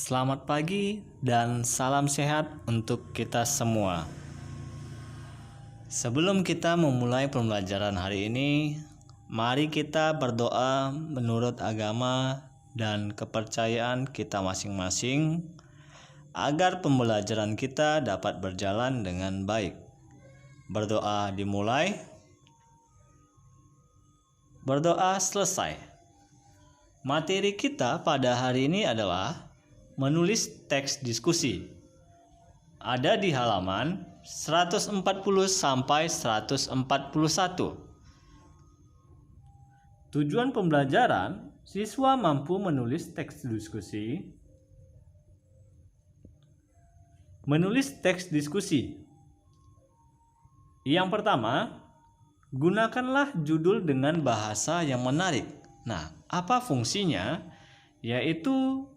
Selamat pagi dan salam sehat untuk kita semua. Sebelum kita memulai pembelajaran hari ini, mari kita berdoa menurut agama dan kepercayaan kita masing-masing agar pembelajaran kita dapat berjalan dengan baik. Berdoa dimulai, berdoa selesai. Materi kita pada hari ini adalah menulis teks diskusi. Ada di halaman 140 sampai 141. Tujuan pembelajaran, siswa mampu menulis teks diskusi. Menulis teks diskusi. Yang pertama, gunakanlah judul dengan bahasa yang menarik. Nah, apa fungsinya? Yaitu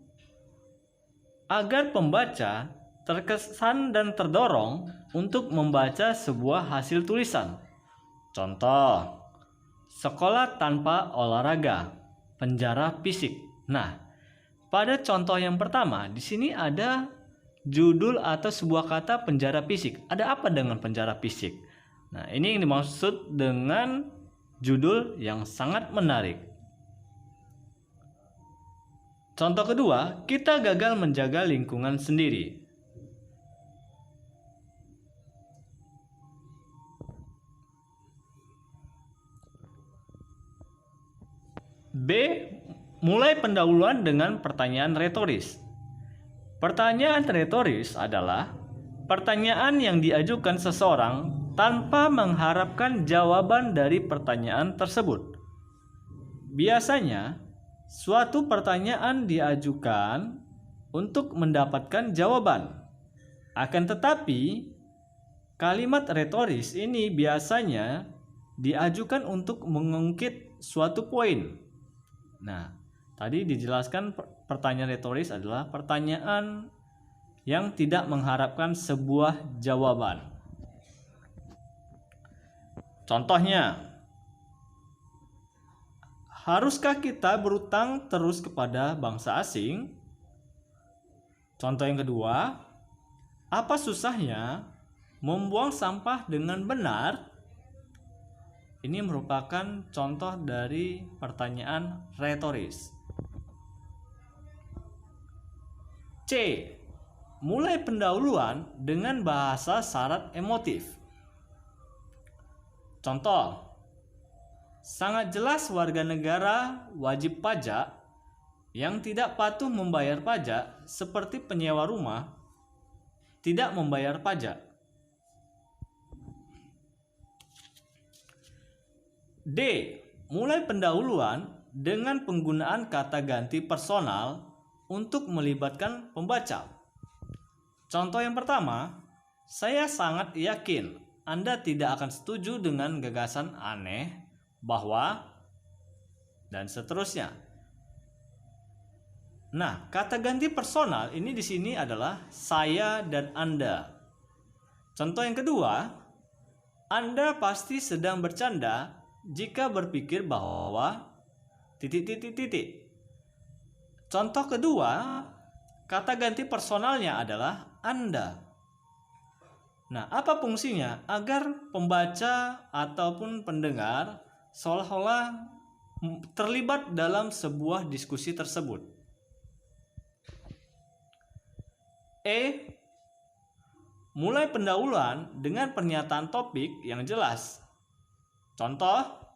agar pembaca terkesan dan terdorong untuk membaca sebuah hasil tulisan. Contoh, sekolah tanpa olahraga, penjara fisik. Nah, pada contoh yang pertama, di sini ada judul atau sebuah kata penjara fisik. Ada apa dengan penjara fisik? Nah, ini yang dimaksud dengan judul yang sangat menarik. Contoh kedua, kita gagal menjaga lingkungan sendiri. B. Mulai pendahuluan dengan pertanyaan retoris. Pertanyaan retoris adalah pertanyaan yang diajukan seseorang tanpa mengharapkan jawaban dari pertanyaan tersebut. Biasanya, suatu pertanyaan diajukan untuk mendapatkan jawaban. Akan tetapi, kalimat retoris ini biasanya diajukan untuk mengungkit suatu poin. Nah, tadi dijelaskan pertanyaan retoris adalah pertanyaan yang tidak mengharapkan sebuah jawaban. Contohnya, haruskah kita berutang terus kepada bangsa asing? Contoh yang kedua, apa susahnya membuang sampah dengan benar? Ini merupakan contoh dari pertanyaan retoris. C. Mulai pendahuluan dengan bahasa syarat emotif. Contoh, sangat jelas warga negara wajib pajak yang tidak patuh membayar pajak seperti penyewa rumah tidak membayar pajak. D. Mulai pendahuluan dengan penggunaan kata ganti personal untuk melibatkan pembaca. Contoh yang pertama, saya sangat yakin Anda tidak akan setuju dengan gagasan aneh bahwa dan seterusnya. Nah, kata ganti personal ini di sini adalah saya dan Anda. Contoh yang kedua, Anda pasti sedang bercanda jika berpikir bahwa ... Contoh kedua, kata ganti personalnya adalah Anda. Nah, apa fungsinya? Agar pembaca ataupun pendengar seolah-olah terlibat dalam sebuah diskusi tersebut. E. Mulai pendahuluan dengan pernyataan topik yang jelas. Contoh,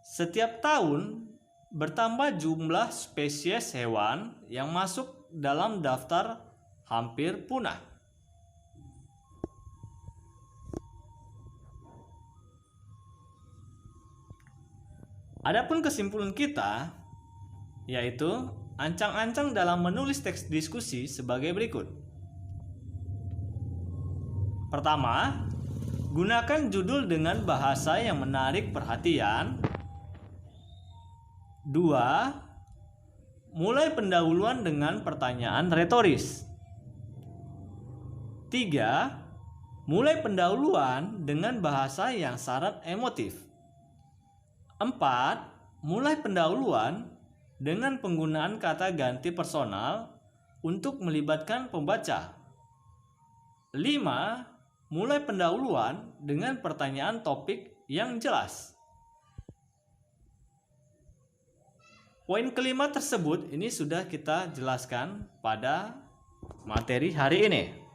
setiap tahun bertambah jumlah spesies hewan yang masuk dalam daftar hampir punah. Adapun kesimpulan kita yaitu ancang-ancang dalam menulis teks diskusi sebagai berikut. Pertama, gunakan judul dengan bahasa yang menarik perhatian. 2. Mulai pendahuluan dengan pertanyaan retoris. 3. Mulai pendahuluan dengan bahasa yang syarat emotif. 4. Mulai pendahuluan dengan penggunaan kata ganti personal untuk melibatkan pembaca. 5. Mulai pendahuluan dengan pertanyaan topik yang jelas. Poin kelima tersebut ini sudah kita jelaskan pada materi hari ini.